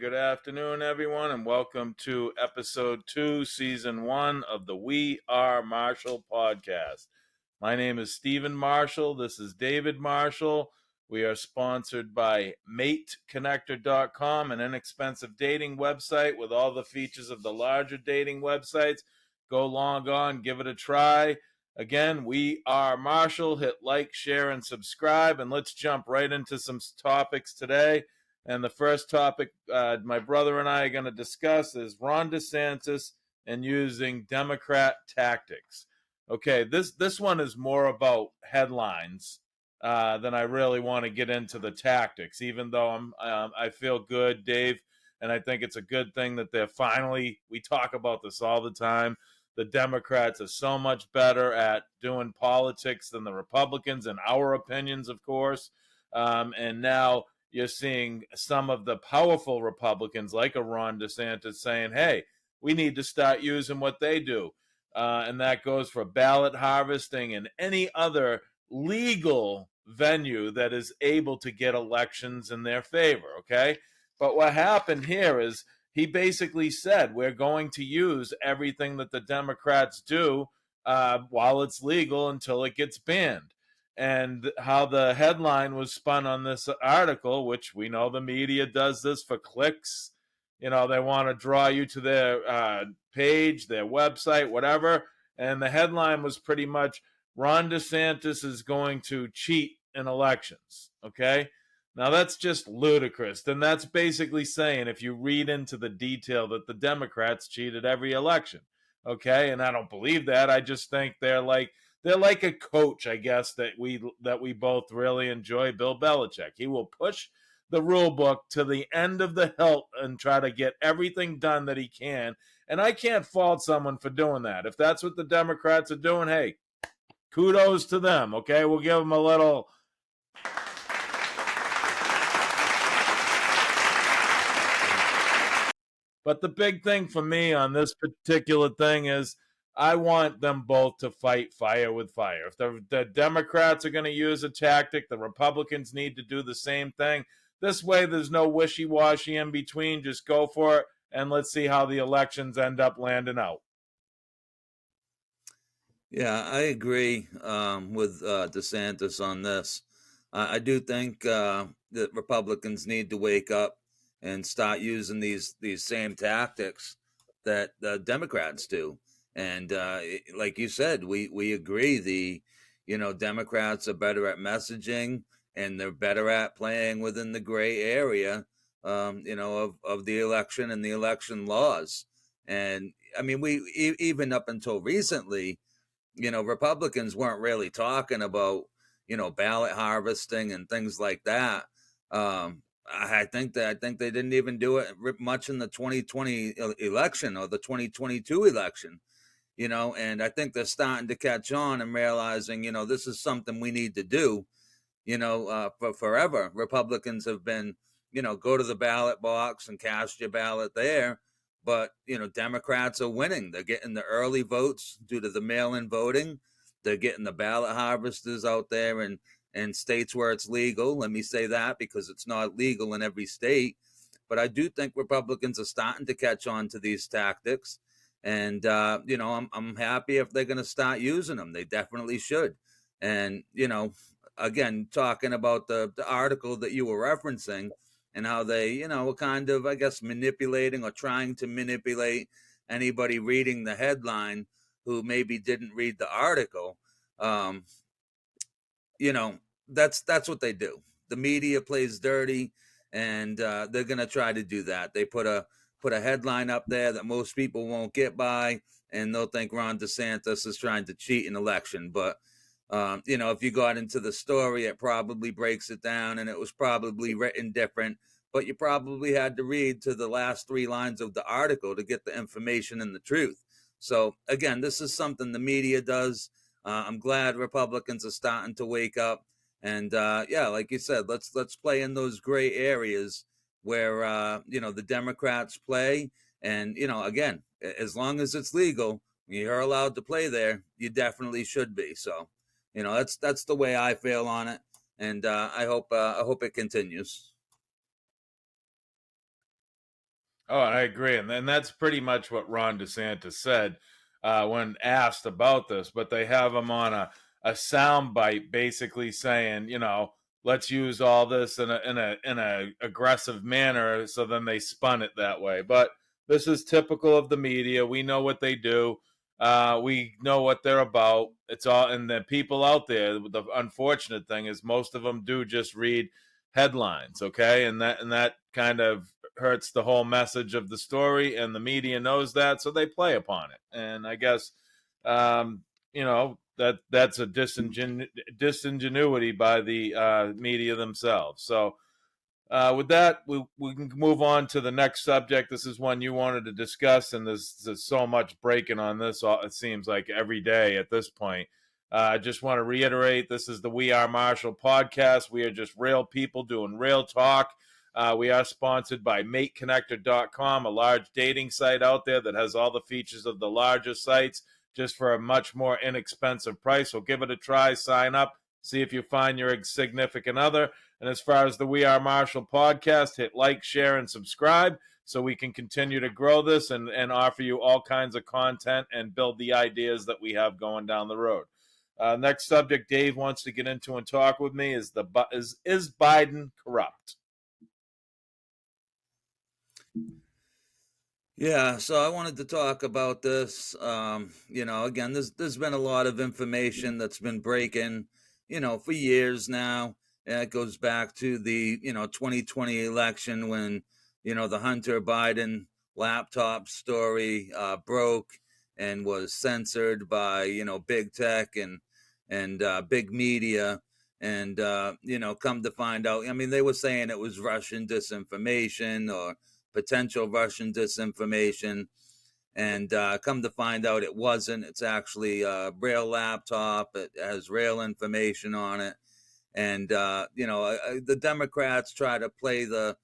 good afternoon, everyone, and welcome to episode 2, season 1 of the We Are Marshall podcast. My name is Stephen Marshall. This is David Marshall. We are sponsored by MateConnector.com, an inexpensive dating website with all the features of the larger dating websites. Go log on, give it a try. Again, We Are Marshall. Hit like, share, and subscribe, and let's jump right into some topics today. And the first topic my brother and I are going to discuss is Ron Desantis and using Democrat tactics. Okay, this one is more about headlines than I really want to get into the tactics, even though I feel good, Dave, and I think it's a good thing that they're finally, we talk about this all the time, the Democrats are so much better at doing politics than the Republicans, in our opinions, of course, and now you're seeing some of the powerful Republicans like a Ron DeSantis saying, hey, we need to start using what they do. And that goes for ballot harvesting and any other legal venue that is able to get elections in their favor, okay? But what happened here is he basically said we're going to use everything that the Democrats do while it's legal until it gets banned. And how the headline was spun on this article, which we know the media does this for clicks. You know, they want to draw you to their page, their website, whatever. And the headline was pretty much Ron DeSantis is going to cheat in elections. Okay. Now that's just ludicrous. And that's basically saying, if you read into the detail, that the Democrats cheated every election. Okay. And I don't believe that. I just think they're like a coach, I guess, that we both really enjoy, Bill Belichick. He will push the rule book to the end of the hilt and try to get everything done that he can. And I can't fault someone for doing that. If that's what the Democrats are doing, hey, kudos to them, okay? We'll give them a little. But the big thing for me on this particular thing is I want them both to fight fire with fire. If the Democrats are going to use a tactic, the Republicans need to do the same thing. This way, there's no wishy-washy in between. Just go for it, and let's see how the elections end up landing out. Yeah, I agree with DeSantis on this. I do think that Republicans need to wake up and start using these same tactics that the Democrats do. And like you said, we agree. Democrats are better at messaging, and they're better at playing within the gray area, of the election and the election laws. And I mean, even up until recently, Republicans weren't really talking about, ballot harvesting and things like that. I think they didn't even do it much in the 2020 election or the 2022 election, and I think they're starting to catch on and realizing, this is something we need to do, for forever. Republicans have been, go to the ballot box and cast your ballot there. But, Democrats are winning. They're getting the early votes due to the mail-in voting. They're getting the ballot harvesters out there in states where it's legal. Let me say that, because it's not legal in every state. But I do think Republicans are starting to catch on to these tactics. And, I'm happy if they're going to start using them. They definitely should. And, again, talking about the article that you were referencing, and how they, were kind of, I guess, manipulating or trying to manipulate anybody reading the headline who maybe didn't read the article. That's what they do. The media plays dirty, and they're going to try to do that. They put a headline up there that most people won't get by, and they'll think Ron DeSantis is trying to cheat an election. But if you got into the story, it probably breaks it down, and it was probably written different, but you probably had to read to the last 3 lines of the article to get the information and the truth. So again, this is something the media does. I'm glad Republicans are starting to wake up, and like you said, let's play in those gray areas where the Democrats play, and again, as long as it's legal, you're allowed to play there. You definitely should be. So. That's the way I feel on it, and I hope it continues. Oh, I agree, and that's pretty much what Ron DeSantis said when asked about this. But they have him on a sound bite, basically saying, let's use all this in a aggressive manner. So then they spun it that way. But this is typical of the media. We know what they do. We know what they're about. It's all, and the people out there. The unfortunate thing is, most of them do just read headlines, okay, and that kind of hurts the whole message of the story, and the media knows that, so they play upon it. And I guess that's a disingenuity by the media themselves. So with that, we can move on to the next subject. This is one you wanted to discuss, and there's so much breaking on this. It seems like every day at this point. I just want to reiterate, this is the We Are Marshall podcast. We are just real people doing real talk. We are sponsored by MateConnector.com, a large dating site out there that has all the features of the largest sites just for a much more inexpensive price. So give it a try, sign up, see if you find your significant other. And as far as the We Are Marshall podcast, hit like, share, and subscribe so we can continue to grow this and offer you all kinds of content and build the ideas that we have going down the road. Next subject Dave wants to get into and talk with me is Biden corrupt? Yeah, so I wanted to talk about this. Again, there's been a lot of information that's been breaking, for years now. It goes back to the 2020 election when the Hunter Biden laptop story broke and was censored by big tech and big media. And come to find out, I mean, they were saying it was Russian disinformation or potential Russian disinformation, and come to find out it wasn't. It's actually a real laptop. It has real information on it, and the Democrats try to play the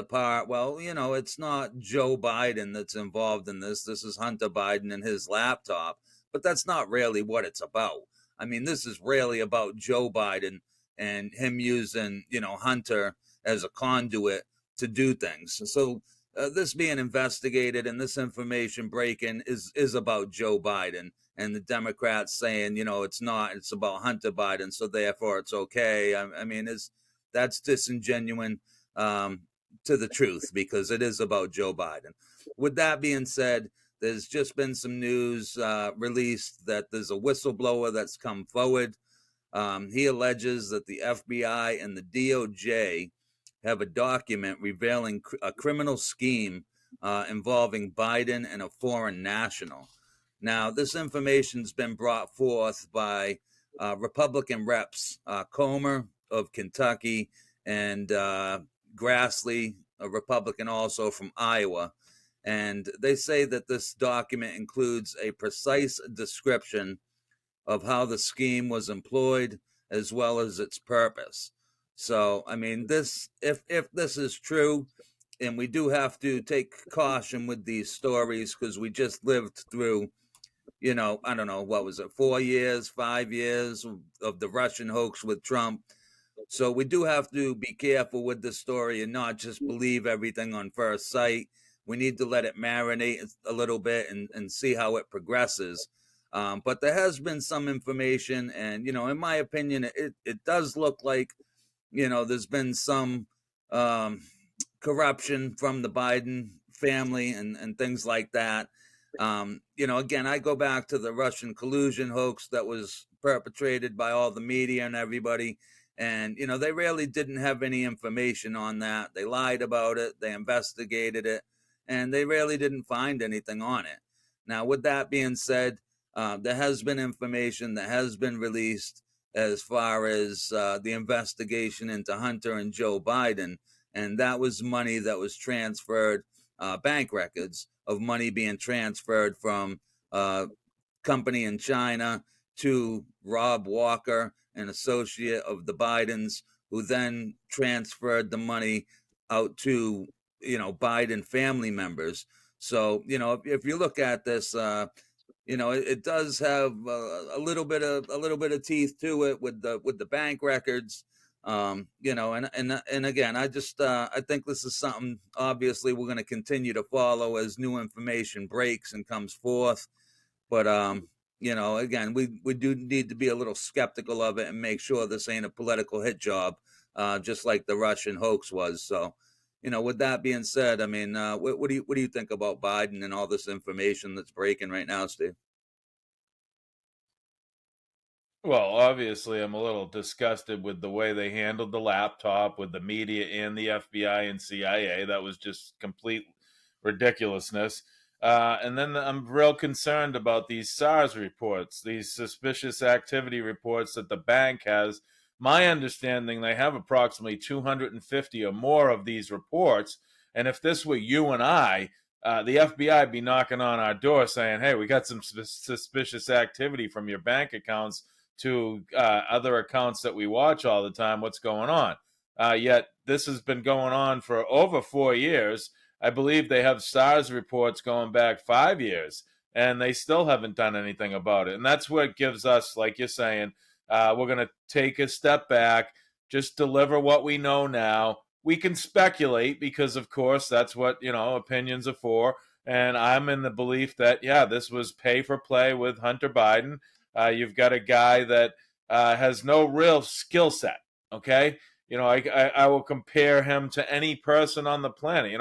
part. Well, it's not Joe Biden that's involved in this. This is Hunter Biden and his laptop, but that's not really what it's about. I mean, this is really about Joe Biden and him using Hunter as a conduit to do things. So this being investigated and this information breaking is about Joe Biden, and the Democrats saying it's not, it's about Hunter Biden, so therefore it's okay. I mean, that's disingenuous to the truth, because it is about Joe Biden. With that being said, there's just been some news released that there's a whistleblower that's come forward. He alleges that the FBI and the DOJ have a document revealing a criminal scheme involving Biden and a foreign national. Now, this information's been brought forth by Republican reps Comer of Kentucky and Grassley, a Republican also from Iowa. And they say that this document includes a precise description of how the scheme was employed as well as its purpose. So, I mean, if this is true, and we do have to take caution with these stories because we just lived through, I don't know, what was it, 4 years, 5 years of the Russian hoax with Trump. So we do have to be careful with this story and not just believe everything on first sight. We need to let it marinate a little bit and see how it progresses. But there has been some information, and, in my opinion, it does look like, there's been some corruption from the Biden family and things like that. Again, I go back to the Russian collusion hoax that was perpetrated by all the media and everybody. And, they really didn't have any information on that. They lied about it. They investigated it, and they really didn't find anything on it. Now, with that being said, there has been information that has been released as far as the investigation into Hunter and Joe Biden. And that was money that was transferred, bank records of money being transferred from a company in China to Rob Walker, an associate of the Bidens, who then transferred the money out to, Biden family members. So, if you look at this, it does have a little bit of teeth to it with the bank records. And again, I think this is something obviously we're going to continue to follow as new information breaks and comes forth. But again, we do need to be a little skeptical of it and make sure this ain't a political hit job, just like the Russian hoax was. So, with that being said, I mean, what do you think about Biden and all this information that's breaking right now, Steve? Well, obviously, I'm a little disgusted with the way they handled the laptop with the media and the FBI and CIA. That was just complete ridiculousness. And then I'm real concerned about these SARS reports, these suspicious activity reports that the bank has. My understanding, they have approximately 250 or more of these reports. And if this were you and I, the FBI would be knocking on our door saying, hey, we got some suspicious activity from your bank accounts to other accounts that we watch all the time. What's going on? Yet this has been going on for over 4 years. I believe they have SARS reports going back 5 years, and they still haven't done anything about it. And that's what gives us, like you're saying, we're going to take a step back, just deliver what we know now. We can speculate because, of course, that's what opinions are for. And I'm in the belief that this was pay for play with Hunter Biden. You've got a guy that has no real skill set. Okay, I will compare him to any person on the planet.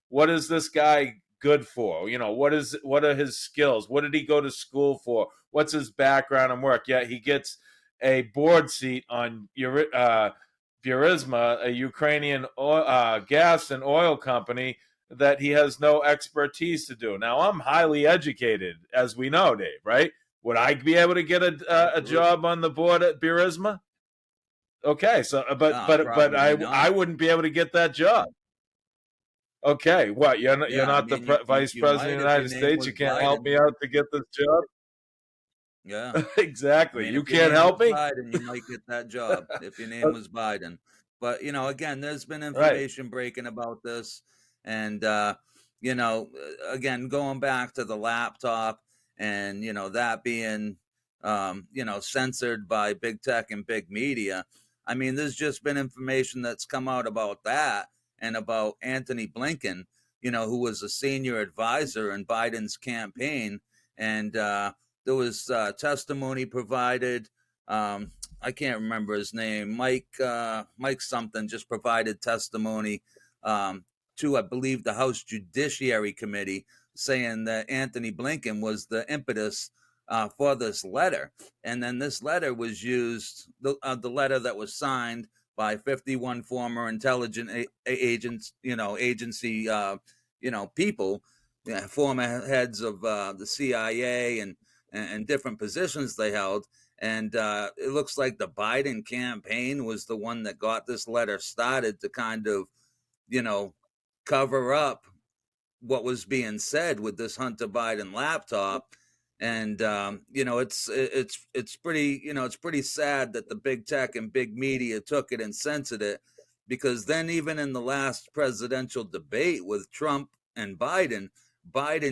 What is this guy good for? What are his skills? What did he go to school for? What's his background and work? Yeah, he gets a board seat on Burisma, a Ukrainian gas and oil company that he has no expertise to do. Now, I'm highly educated, as we know, Dave, right? Would I be able to get a job on the board at Burisma? Okay, so but Probably I not. wouldn't be able to get that job. Okay, what you're Yeah, I not the mean, vice you president might of the if your United name States? You was can't help me Biden. out to get this job. Yeah. I Exactly. mean, You if your can't name was help me. Biden, you might get that job if your name was Biden. But, again, there's been Right. information breaking about this. And, again, going back to the laptop and, that being, censored by big tech and big media. I mean, there's just been information that's come out about that and about Anthony Blinken, who was a senior advisor in Biden's campaign. And, there was testimony provided. I can't remember his name. Mike something just provided testimony to, I believe, the House Judiciary Committee, saying that Anthony Blinken was the impetus for this letter. And then this letter was used, the letter that was signed by 51 former intelligence agents, agency, people, former heads of the CIA and different positions they held. And it looks like the Biden campaign was the one that got this letter started to kind of, you know, cover up what was being said with this Hunter Biden laptop. And it's pretty it's pretty sad that the big tech and big media took it and censored it, because then even in the last presidential debate with Trump and Biden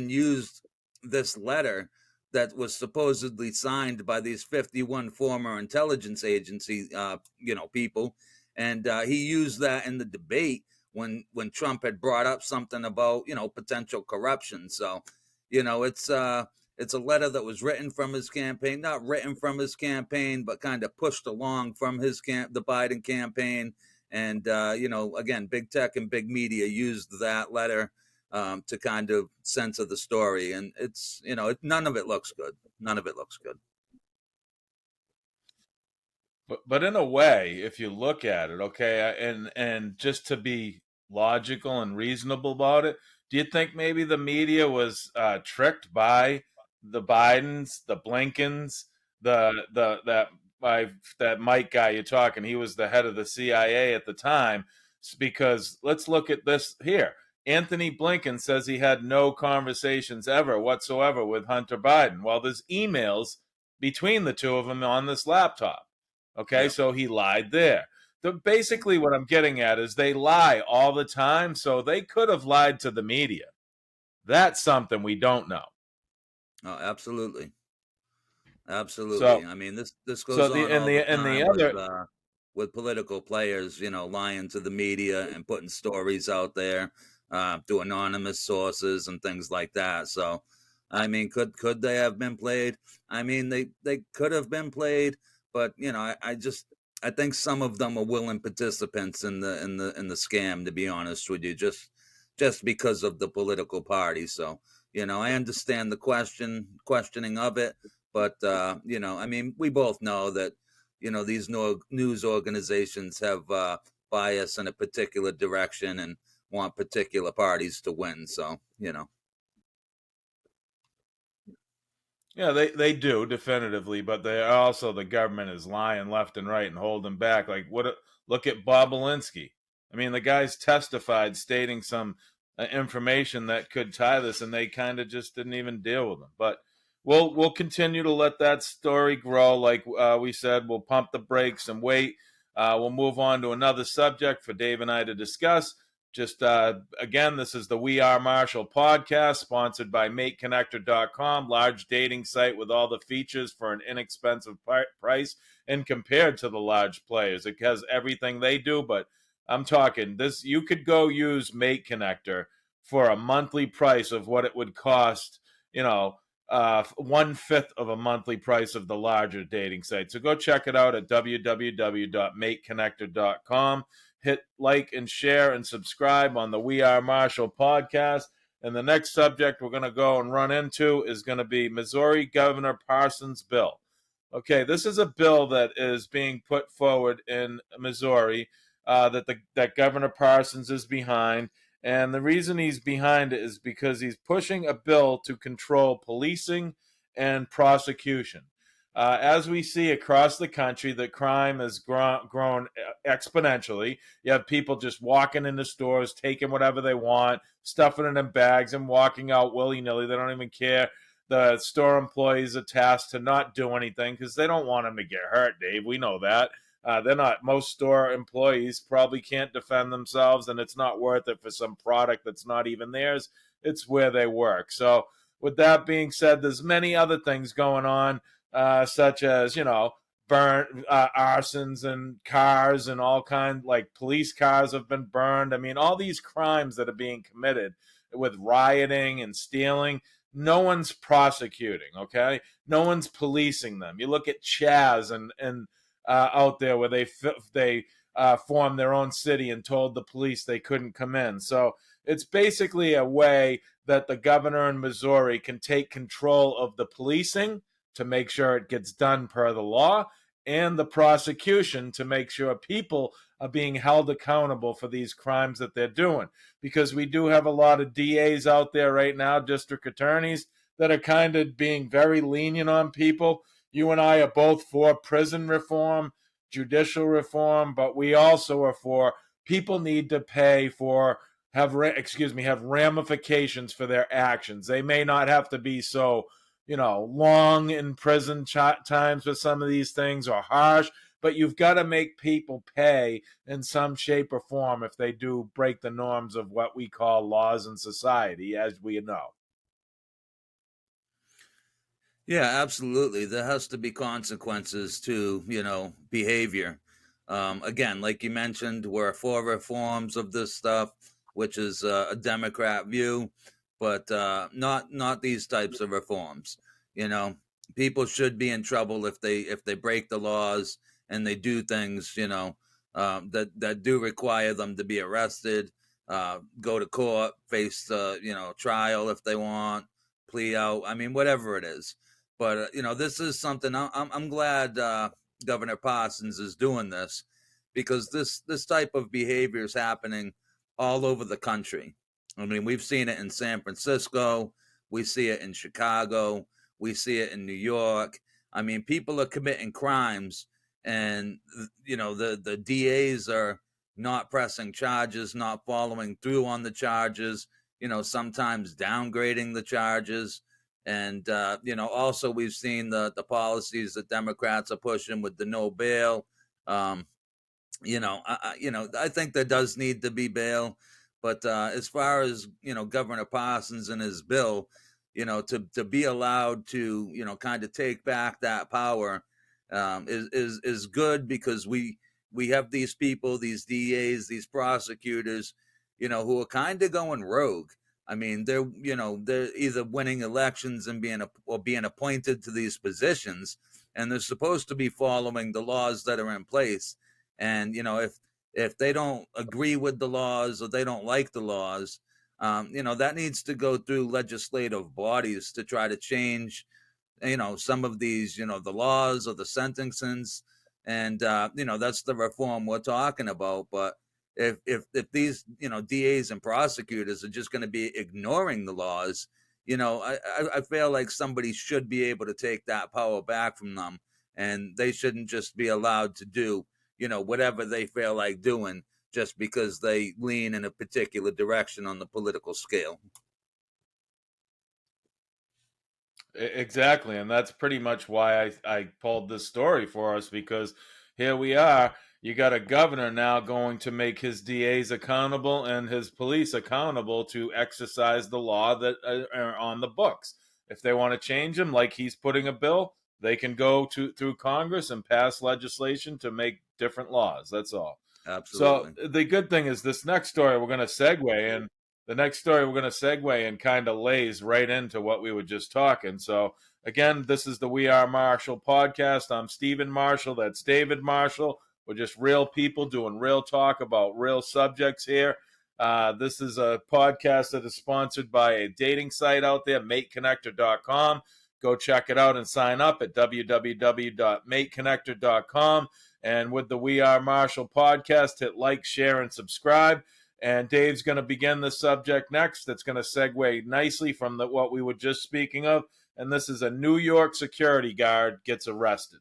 used this letter that was supposedly signed by these 51 former intelligence agency people, and he used that in the debate when Trump had brought up something about potential corruption. So it's a letter that was written from his campaign, not written from his campaign, but kind of pushed along from the Biden campaign. And again, big tech and big media used that letter to kind of censor the story, and it's none of it looks good. None of it looks good. But in a way, if you look at it, okay, and just to be logical and reasonable about it, do you think maybe the media was tricked by the Bidens, the Blinkens, the by that Mike guy you're talking? He was the head of the CIA at the time. Because let's look at this here. Anthony Blinken says he had no conversations ever whatsoever with Hunter Biden. Well, there's emails between the two of them on this laptop. Okay, Yeah. so he lied there. Basically, what I'm getting at is they lie all the time, so they could have lied to the media. That's something we don't know. Oh, absolutely. Absolutely. So, I mean, this so goes on all the the time with other with political players, lying to the media and putting stories out there to anonymous sources and things like that. So, I mean, could they have been played? I mean, they could have been played, but I think some of them are willing participants in the scam. To be honest with you, just because of the political party. So, I understand the questioning of it, but I mean, we both know that these news organizations have bias in a particular direction and want particular parties to win. So, Yeah, they do definitively, but they also the government is lying left and right and holding back. Like look at Bob Alinsky. I mean, the guy's testified stating some information that could tie this, and they kind of just didn't even deal with him. But we'll continue to let that story grow. Like we said, we'll pump the brakes and wait. We'll move on to another subject for Dave and I to discuss. Just again, this is the We Are Marshall podcast, sponsored by MateConnector.com, large dating site with all the features for an inexpensive price. And compared to the large players, it has everything they do. But I'm talking this: you could go use Mate Connector for a monthly price of what it would cost, 1/5 of a monthly price of the larger dating site. So go check it out at www.mateconnector.com. Hit like and share and subscribe on the We Are Marshall podcast. And the next subject we're going to go and run into is going to be Missouri Governor Parsons' bill. Okay, this is a bill that is being put forward in Missouri that Governor Parsons is behind. And the reason he's behind it is because he's pushing a bill to control policing and prosecution. As we see across the country, that crime has grown exponentially. You have people just walking into stores, taking whatever they want, stuffing it in bags, and walking out willy-nilly. They don't even care. The store employees are tasked to not do anything because they don't want them to get hurt, Dave. We know that. They're not, most store employees probably can't defend themselves, and it's not worth it for some product that's not even theirs. It's where they work. So, with that being said, there's many other things going on, such as, burn arsons and cars and all kinds, like police cars have been burned. I mean, all these crimes that are being committed with rioting and stealing, no one's prosecuting, okay? No one's policing them. You look at Chaz and out there where they formed their own city and told the police they couldn't come in. So it's basically a way that the governor in Missouri can take control of the policing to make sure it gets done per the law, and the prosecution to make sure people are being held accountable for these crimes that they're doing. Because we do have a lot of DAs out there right now, district attorneys, that are kind of being very lenient on people. You and I are both for prison reform, judicial reform, but we also are for people need to pay for have ramifications for their actions. They may not have to be so long in prison times for some of these things or harsh, but you've got to make people pay in some shape or form if they do break the norms of what we call laws in society, as we know. Yeah, absolutely. There has to be consequences to, behavior. Again, like you mentioned, we're for reforms of this stuff, which is a Democrat view, but not these types of reforms. People should be in trouble if they break the laws and they do things, that do require them to be arrested, go to court, face trial if they want, plea out. I mean, whatever it is. But this is something I'm glad Governor Parsons is doing this, because this type of behavior is happening all over the country. I mean, we've seen it in San Francisco, we see it in Chicago, we see it in New York. I mean, people are committing crimes, and the DAs are not pressing charges, not following through on the charges. Sometimes downgrading the charges. And also we've seen the policies that Democrats are pushing with the no bail. I think there does need to be bail, but as far as Governor Parsons and his bill, to be allowed to kind of take back that power is good, because we we have these people, these DAs, these prosecutors, who are kind of going rogue. I mean, they're either winning elections and being appointed to these positions, and they're supposed to be following the laws that are in place. And if they don't agree with the laws or they don't like the laws, that needs to go through legislative bodies to try to change some of these the laws or the sentencings, and that's the reform we're talking about. But if these DAs and prosecutors are just going to be ignoring the laws, I feel like somebody should be able to take that power back from them, and they shouldn't just be allowed to do whatever they feel like doing just because they lean in a particular direction on the political scale. Exactly, and that's pretty much why I pulled this story for us, because here we are. You got a governor now going to make his DAs accountable and his police accountable to exercise the law that are on the books. If they want to change them, like he's putting a bill, they can go through Congress and pass legislation to make different laws. That's all. So Absolutely. the good thing is this next story we're going to segue in. The next story we're going to segue and kind of lays right into what we were just talking. So again, this is the We Are Marshall podcast. I'm Stephen Marshall. That's David Marshall. We're just real people doing real talk about real subjects here. This is a podcast that is sponsored by a dating site out there, mateconnector.com. Go check it out and sign up at www.mateconnector.com. And with the We Are Marshall podcast, hit like, share, and subscribe. And Dave's going to begin the subject next. That's going to segue nicely from what we were just speaking of. And this is a New York security guard gets arrested.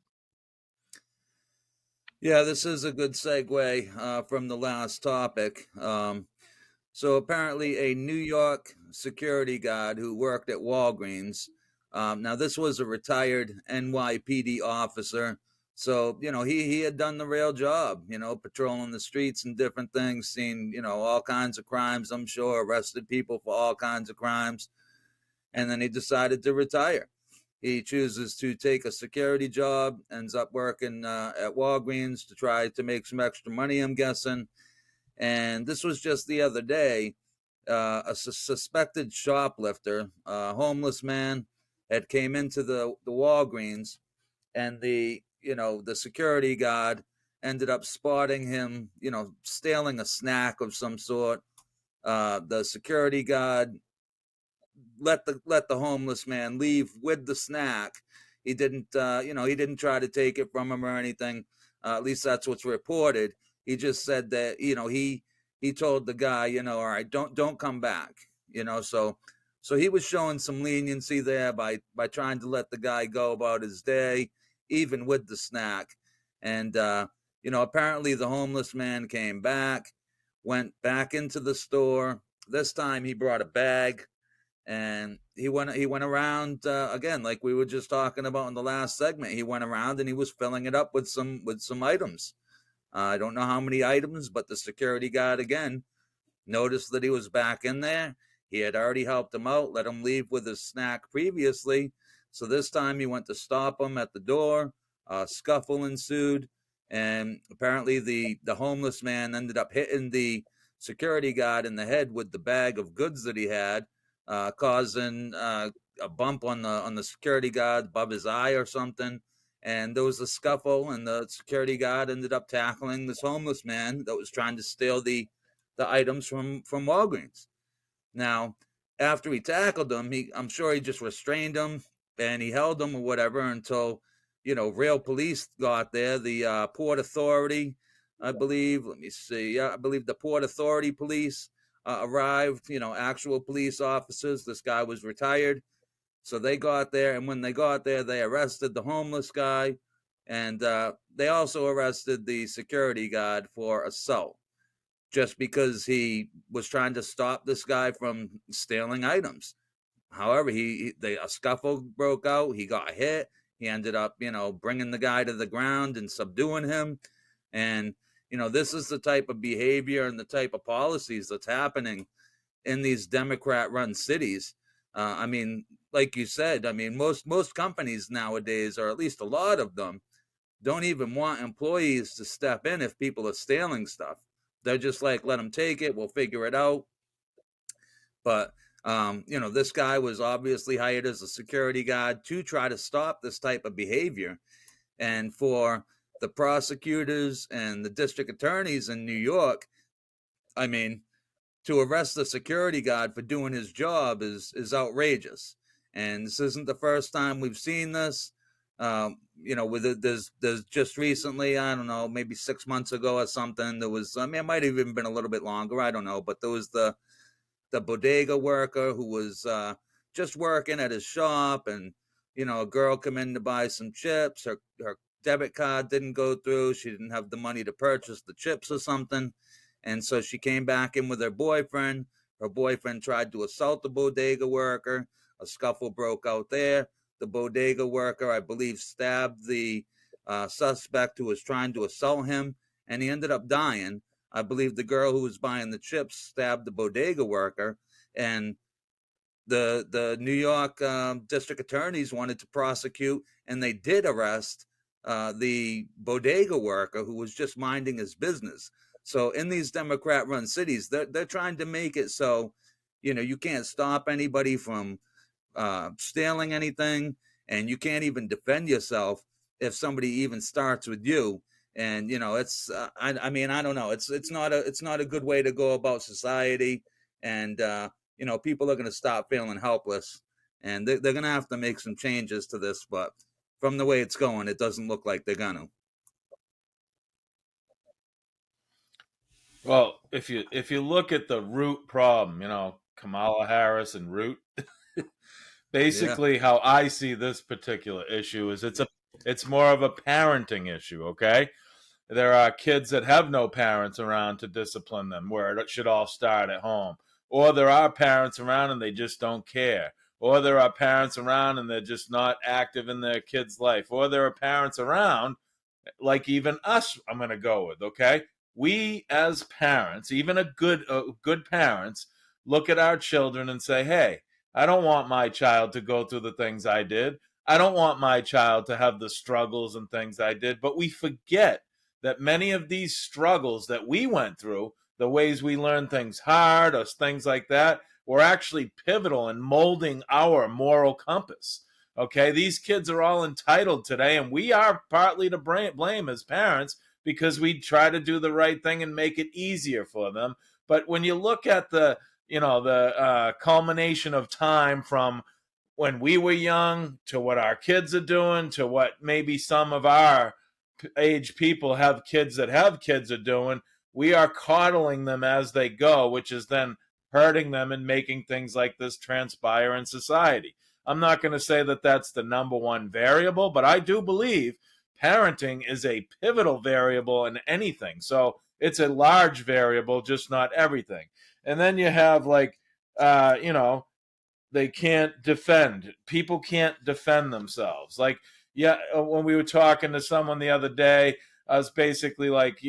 Yeah, this is a good segue from the last topic. So apparently, a New York security guard who worked at Walgreens. Now, this was a retired NYPD officer. So, he had done the real job, patrolling the streets and different things, seen, all kinds of crimes, I'm sure, arrested people for all kinds of crimes. And then he decided to retire. He chooses to take a security job, ends up working at Walgreens to try to make some extra money, I'm guessing. And this was just the other day. A suspected shoplifter, a homeless man, had came into the Walgreens, and the security guard ended up spotting him, stealing a snack of some sort. The security guard let the homeless man leave with the snack. He didn't, he didn't try to take it from him or anything. At least that's what's reported. He just said that, he told the guy, all right, don't come back. So he was showing some leniency there by trying to let the guy go about his day, even with the snack. And apparently the homeless man came back, went back into the store. This time he brought a bag, and he went around again, like we were just talking about in the last segment. He went around and he was filling it up with some items. I don't know how many items, but the security guard again noticed that he was back in there. He had already helped him out, let him leave with his snack previously. So this time he went to stop him at the door. A scuffle ensued, and apparently the homeless man ended up hitting the security guard in the head with the bag of goods that he had, causing a bump on the security guard above his eye or something. And there was a scuffle, and the security guard ended up tackling this homeless man that was trying to steal the items from Walgreens. Now, after he tackled him, I'm sure he just restrained him and he held him or whatever until real police got there. The Port Authority, I believe. Let me see. Yeah, I believe the Port Authority police arrived. Actual police officers. This guy was retired, so they got there. And when they got there, they arrested the homeless guy, and they also arrested the security guard for assault, just because he was trying to stop this guy from stealing items. However, a scuffle broke out. He got hit. He ended up, bringing the guy to the ground and subduing him. And, this is the type of behavior and the type of policies that's happening in these Democrat-run cities. I mean, like you said, I mean, most companies nowadays, or at least a lot of them, don't even want employees to step in if people are stealing stuff. They're just like, let them take it, we'll figure it out. But this guy was obviously hired as a security guard to try to stop this type of behavior. And for the prosecutors and the district attorneys in New York, I mean, to arrest the security guard for doing his job is outrageous. And this isn't the first time we've seen this. There's just recently, I don't know, maybe 6 months ago or something. There was, I mean, it might have even been a little bit longer. I don't know, but there was the bodega worker who was just working at his shop, and a girl come in to buy some chips. Her debit card didn't go through. She didn't have the money to purchase the chips or something, and so she came back in with her boyfriend. Her boyfriend tried to assault the bodega worker. A scuffle broke out there. The bodega worker, I believe, stabbed the suspect who was trying to assault him, and he ended up dying. I believe the girl who was buying the chips stabbed the bodega worker, and the New York district attorneys wanted to prosecute, and they did arrest the bodega worker who was just minding his business. So in these Democrat-run cities, they're trying to make it so you can't stop anybody from stealing anything, and you can't even defend yourself if somebody even starts with you. And it's I mean, I don't know, it's not a good way to go about society. And people are going to stop feeling helpless, and they're going to have to make some changes to this. But from the way it's going, it doesn't look like they're gonna. Well, if you look at the root problem, Kamala Harris and root, Yeah, basically how I see this particular issue is it's more of a parenting issue, okay? There are kids that have no parents around to discipline them, where it should all start at home. Or there are parents around and they just don't care. Or there are parents around and they're just not active in their kid's life. Or there are parents around, like even us, I'm going to go with, okay? We as parents, even a good parents, look at our children and say, hey, I don't want my child to go through the things I did. I don't want my child to have the struggles and things I did. But we forget that many of these struggles that we went through, the ways we learned things hard or things like that, were actually pivotal in molding our moral compass. Okay, these kids are all entitled today, and we are partly to blame as parents because we try to do the right thing and make it easier for them. But when you look at the culmination of time from when we were young to what our kids are doing to what maybe some of our age people have kids are doing, we are coddling them as they go, which is then hurting them and making things like this transpire in society. I'm not going to say that that's the number one variable, but I do believe parenting is a pivotal variable in anything. So it's a large variable, just not everything. And then you have like, uh, you know, they can't defend. People can't defend themselves. Like, yeah, when we were talking to someone the other day, I was basically like,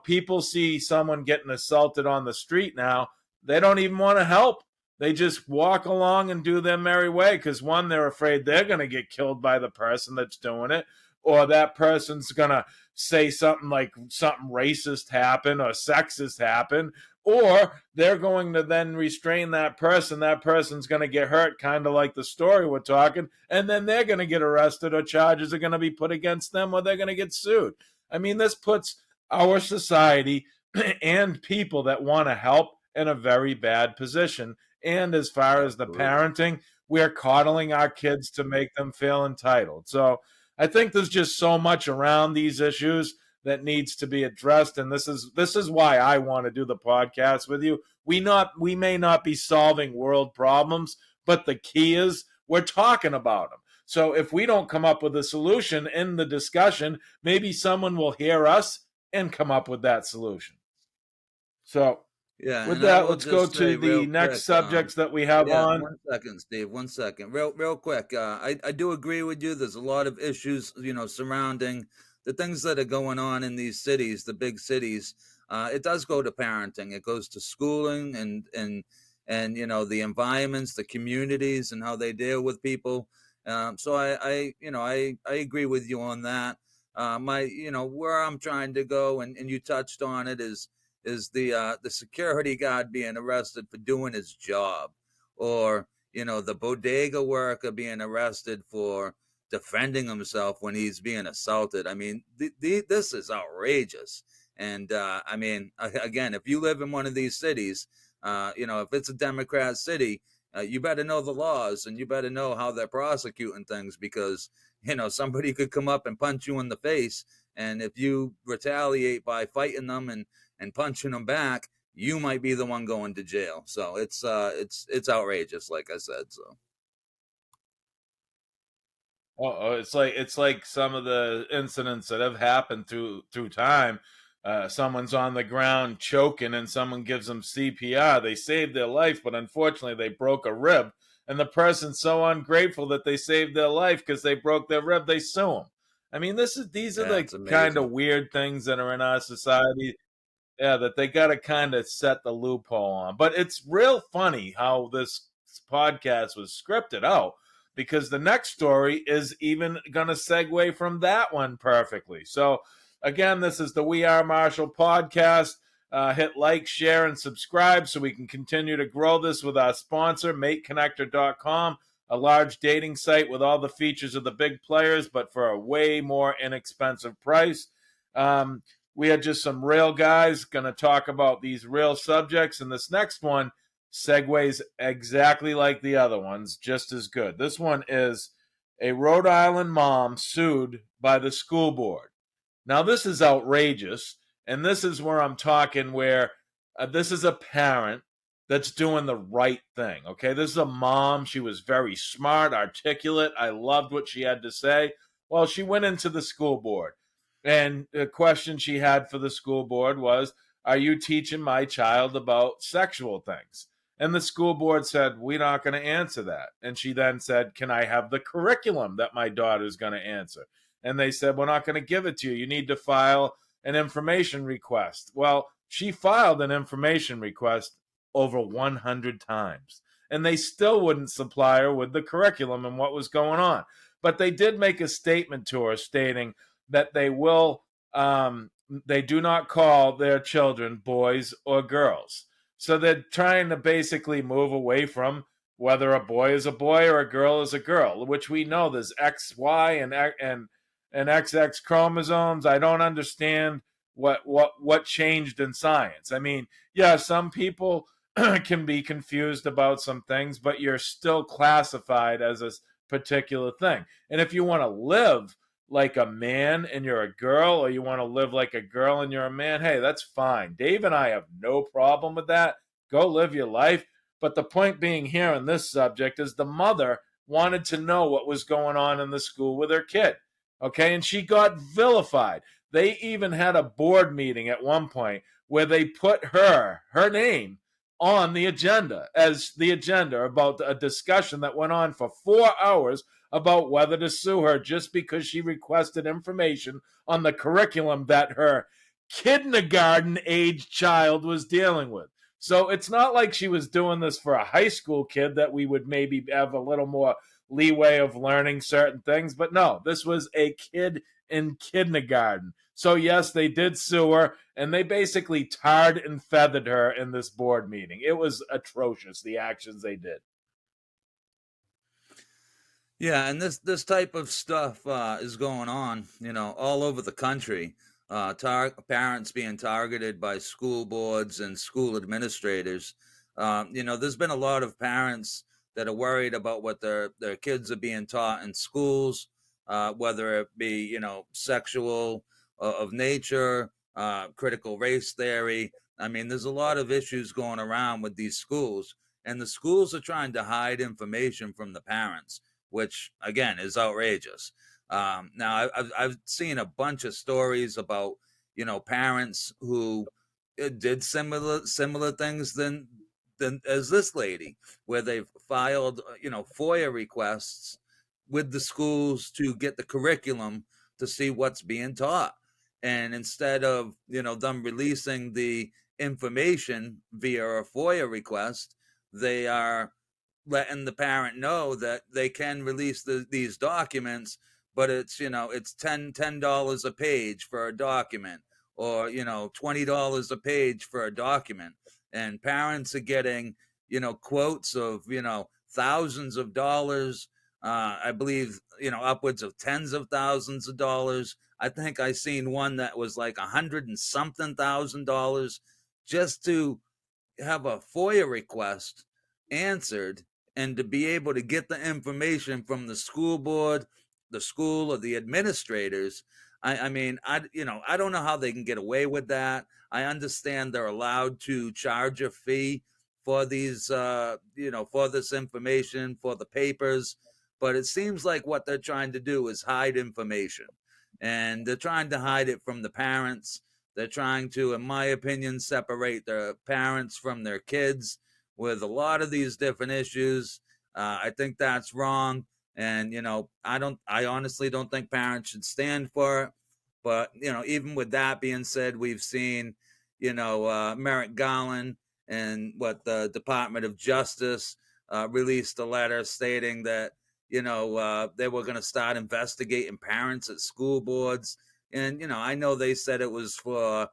people see someone getting assaulted on the street now. They don't even want to help. They just walk along and do their merry way because one, they're afraid they're going to get killed by the person that's doing it, or that person's going to say something like something racist happened or sexist happened, or they're going to then restrain that person. That person's going to get hurt, kind of like the story we're talking, and then they're going to get arrested or charges are going to be put against them or they're going to get sued. I mean, this puts our society and people that want to help in a very bad position. And as far as the absolutely. parenting, we're coddling our kids to make them feel entitled. So I think there's just so much around these issues that needs to be addressed, and this is why I want to do the podcast with you. We may not be solving world problems, but the key is we're talking about them. So if we don't come up with a solution in the discussion, maybe someone will hear us and come up with that solution. So Yeah, with and I that, will let's go just to say the real next quick. subjects that we have Yeah, on. 1 second, Steve. 1 second. Real quick. I do agree with you. There's a lot of issues, surrounding the things that are going on in these cities, the big cities. It does go to parenting. It goes to schooling and the environments, the communities, and how they deal with people. So I agree with you on that. Where I'm trying to go, and you touched on it, is the security guard being arrested for doing his job, or the bodega worker being arrested for defending himself when he's being assaulted. I mean, this is outrageous. And I mean, again, if you live in one of these cities, if it's a Democrat city, you better know the laws and you better know how they're prosecuting things, because somebody could come up and punch you in the face, and if you retaliate by fighting them and punching them back, you might be the one going to jail. So it's outrageous, like I said. So it's like some of the incidents that have happened through time. Someone's on the ground choking, and someone gives them CPR. They saved their life, but unfortunately, they broke a rib. And the person's so ungrateful that they saved their life because they broke their rib. They sue them. I mean, these are yeah, the it's kind amazing. of weird things that are in our society. Yeah, that they got to kind of set the loophole on. But it's real funny how this podcast was scripted out, because the next story is even going to segue from that one perfectly. So, again, this is the We Are Marshall podcast. Hit like, share, and subscribe so we can continue to grow this with our sponsor, MateConnector.com, a large dating site with all the features of the big players, but for a way more inexpensive price. Um, we had just some real guys going to talk about these real subjects, and this next one segues exactly like the other ones, just as good. This one is a Rhode Island mom sued by the school board. Now, this is outrageous, and this is where I'm talking where this is a parent that's doing the right thing, okay? This is a mom. She was very smart, articulate. I loved what she had to say. Well, she went into the school board, and the question she had for the school board was, are you teaching my child about sexual things? And the school board said, we're not going to answer that. And she then said, can I have the curriculum that my daughter's going to answer? And they said, we're not going to give it to you. You need to file an information request. Well, she filed an information request over 100 times, and they still wouldn't supply her with the curriculum and what was going on. But they did make a statement to her stating that they do not call their children boys or girls. So they're trying to basically move away from whether a boy is a boy or a girl is a girl, which we know there's X, Y, and XX chromosomes. I don't understand what changed in science. I mean, yeah, some people can be confused about some things, but you're still classified as a particular thing. And if you want to live like a man and you're a girl, or you want to live like a girl and you're a man, hey, that's fine. Dave and I have no problem with that. Go live your life. But the point being here in this subject is the mother wanted to know what was going on in the school with her kid. Okay, and she got vilified. They even had a board meeting at one point where they put her name on the agenda as the agenda about a discussion that went on for 4 hours about whether to sue her just because she requested information on the curriculum that her kindergarten age child was dealing with. So it's not like she was doing this for a high school kid that we would maybe have a little more leeway of learning certain things. But no, this was a kid in kindergarten. So, yes, they did sue her, and they basically tarred and feathered her in this board meeting. It was atrocious, the actions they did. Yeah, and this type of stuff is going on, all over the country. Parents being targeted by school boards and school administrators. There's been a lot of parents that are worried about what their kids are being taught in schools, whether it be sexual of nature, critical race theory. I mean, there's a lot of issues going around with these schools, and the schools are trying to hide information from the parents, which again is outrageous. Now, I've seen a bunch of stories about parents who did similar things than as this lady, where they've filed FOIA requests with the schools to get the curriculum to see what's being taught, and instead of them releasing the information via a FOIA request, they are letting the parent know that they can release these documents, but it's, it's $10 a page for a document, or, $20 a page for a document. And parents are getting, quotes of, thousands of dollars. I believe, upwards of tens of thousands of dollars. I think I seen one that was like $100,000 just to have a FOIA request answered, and to be able to get the information from the school board, the school, or the administrators. I mean, I don't know how they can get away with that. I understand they're allowed to charge a fee for these, for this information, for the papers, but it seems like what they're trying to do is hide information, and they're trying to hide it from the parents. They're trying to, in my opinion, separate the parents from their kids with a lot of these different issues. I think that's wrong. And, I honestly don't think parents should stand for it. But, even with that being said, we've seen, Merrick Garland and what the Department of Justice released a letter stating that, they were going to start investigating parents at school boards. And, I know they said it was for,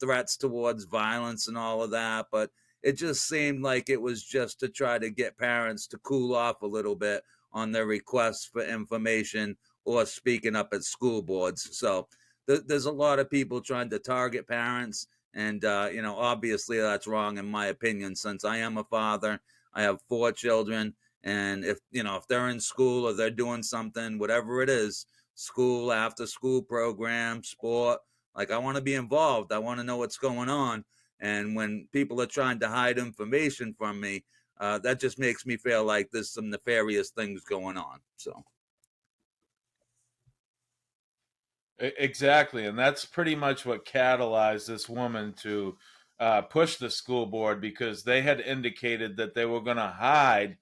threats towards violence and all of that, but it just seemed like it was just to try to get parents to cool off a little bit on their requests for information or speaking up at school boards. So there's a lot of people trying to target parents. And, obviously that's wrong in my opinion, since I am a father. I have 4 children. And if they're in school or they're doing something, whatever it is, school, after school program, sport, like, I want to be involved. I want to know what's going on. And when people are trying to hide information from me, that just makes me feel like there's some nefarious things going on. So. Exactly, and that's pretty much what catalyzed this woman to push the school board, because they had indicated that they were going to hide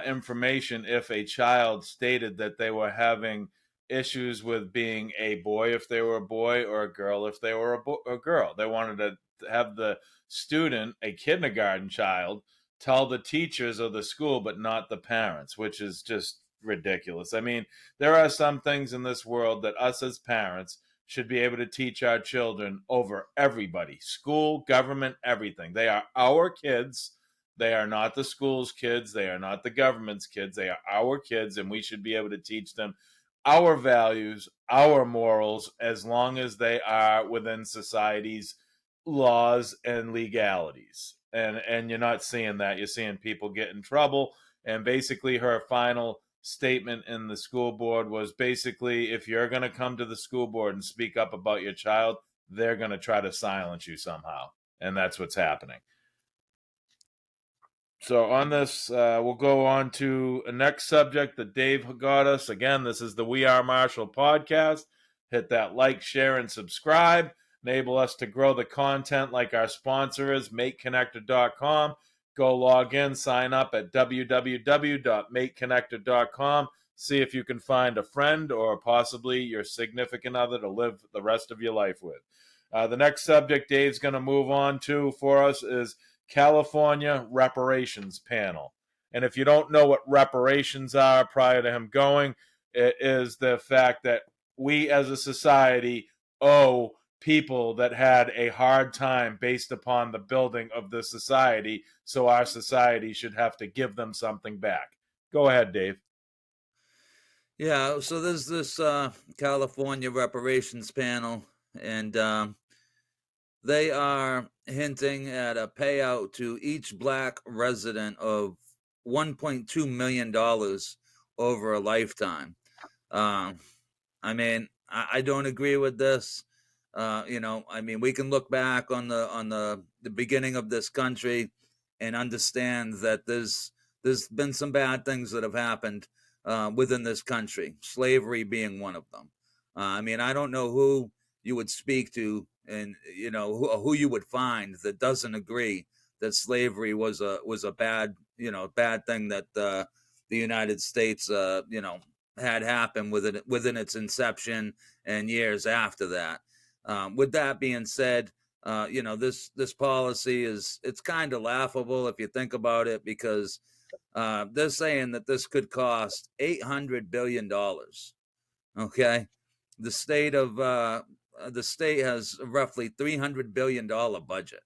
information if a child stated that they were having issues with being a boy if they were a boy, or a girl if they were a girl. They wanted to have the student, a kindergarten child, tell the teachers of the school, but not the parents, which is just ridiculous. I mean, there are some things in this world that us as parents should be able to teach our children over everybody: school, government, everything. They are our kids. They are not the school's kids. They are not the government's kids. They are our kids, and we should be able to teach them our values, our morals, as long as they are within society's laws and legalities. And you're not seeing that. You're seeing people get in trouble. And basically, her final statement in the school board was basically, if you're going to come to the school board and speak up about your child, they're going to try to silence you somehow. And that's what's happening. So on this, we'll go on to a next subject that Dave got us. Again, this is the We Are Marshall podcast. Hit that like, share, and subscribe. Enable us to grow the content like our sponsor is, makeconnected.com. Go log in, sign up at www.makeconnected.com. See if you can find a friend or possibly your significant other to live the rest of your life with. The next subject Dave's going to move on to for us is California Reparations Panel. And if you don't know what reparations are prior to him going, it is the fact that we as a society owe people that had a hard time based upon the building of the society, so our society should have to give them something back. Go ahead, Dave. Yeah, so there's this California Reparations Panel, and they are hinting at a payout to each black resident of $1.2 million over a lifetime. I mean, I don't agree with this. I mean, we can look back on the beginning of this country and understand that there's been some bad things that have happened within this country, slavery being one of them. I mean, I don't know who you would speak to, and who you would find that doesn't agree that slavery was a bad bad thing that the United States had happened within its inception and years after that. With that being said, this policy it's kind of laughable if you think about it, because they're saying that this could cost $800 billion Okay, the state of the state has a roughly $300 billion budget.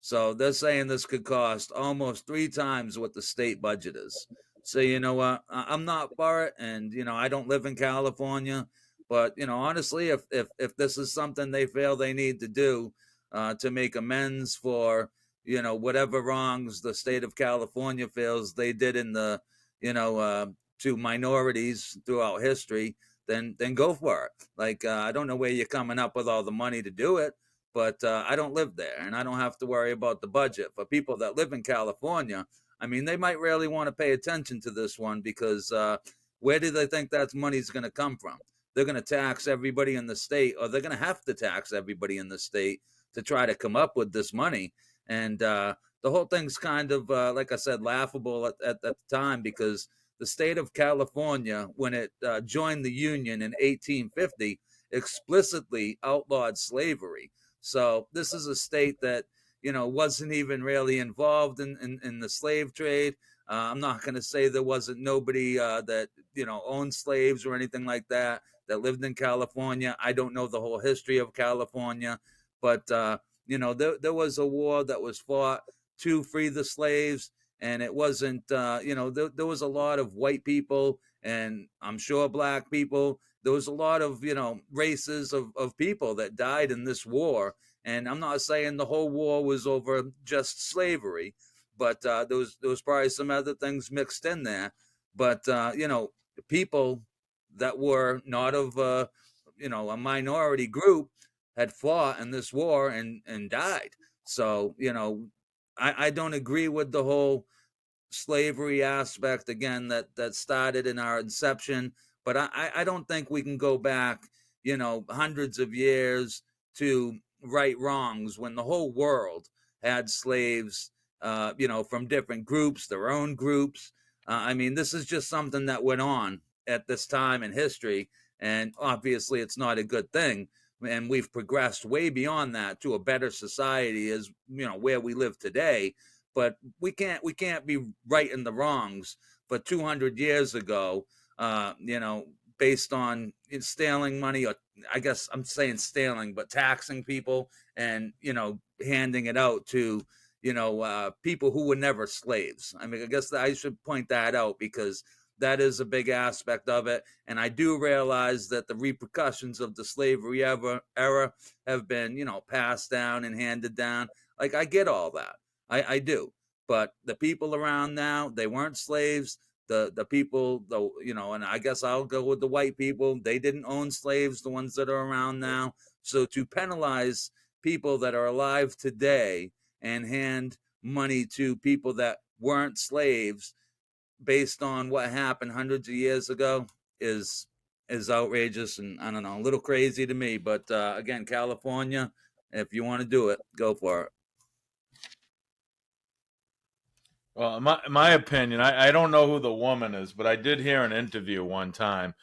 So they're saying this could cost almost 3 times what the state budget is. So you know what? I'm not for it, and I don't live in California, but honestly, if this is something they feel they need to do to make amends for whatever wrongs the state of California feels they did in the to minorities throughout history, then go for it. Like I don't know where you're coming up with all the money to do it, but I don't live there, and I don't have to worry about the budget. For people that live in California, I mean, they might really want to pay attention to this one, because where do they think that money's going to come from? They're going to tax everybody in the state, or they're going to have to tax everybody in the state to try to come up with this money. And the whole thing's kind of, like I said, laughable at the time, because the state of California, when it joined the Union in 1850, explicitly outlawed slavery. So this is a state that wasn't even really involved in the slave trade. I'm not going to say there wasn't nobody that owned slaves or anything like that lived in California. I don't know the whole history of California, but there was a war that was fought to free the slaves, and it wasn't there was a lot of white people, and I'm sure black people. There was a lot of races of people that died in this war. And I'm not saying the whole war was over just slavery, but there was probably some other things mixed in there. But the people that were not of a minority group had fought in this war and died. So I don't agree with the whole slavery aspect again that started in our inception, but I don't think we can go back hundreds of years to right wrongs when the whole world had slaves from different groups, their own groups. I mean, this is just something that went on at this time in history, and obviously it's not a good thing, and we've progressed way beyond that to a better society as where we live today. But we can't be righting the wrongs for 200 years ago, based on stealing money, or I guess I'm saying stealing, but taxing people and handing it out to people who were never slaves. I mean, I guess I should point that out, because that is a big aspect of it. And I do realize that the repercussions of the slavery era have been passed down and handed down. Like, I get all that. I do. But the people around now, they weren't slaves. The people, and I guess I'll go with the white people. They didn't own slaves, the ones that are around now. So to penalize people that are alive today and hand money to people that weren't slaves based on what happened hundreds of years ago is outrageous, and I don't know, a little crazy to me. But again, California, if you want to do it, go for it. Well, in my opinion, I don't know who the woman is, but I did hear an interview one time,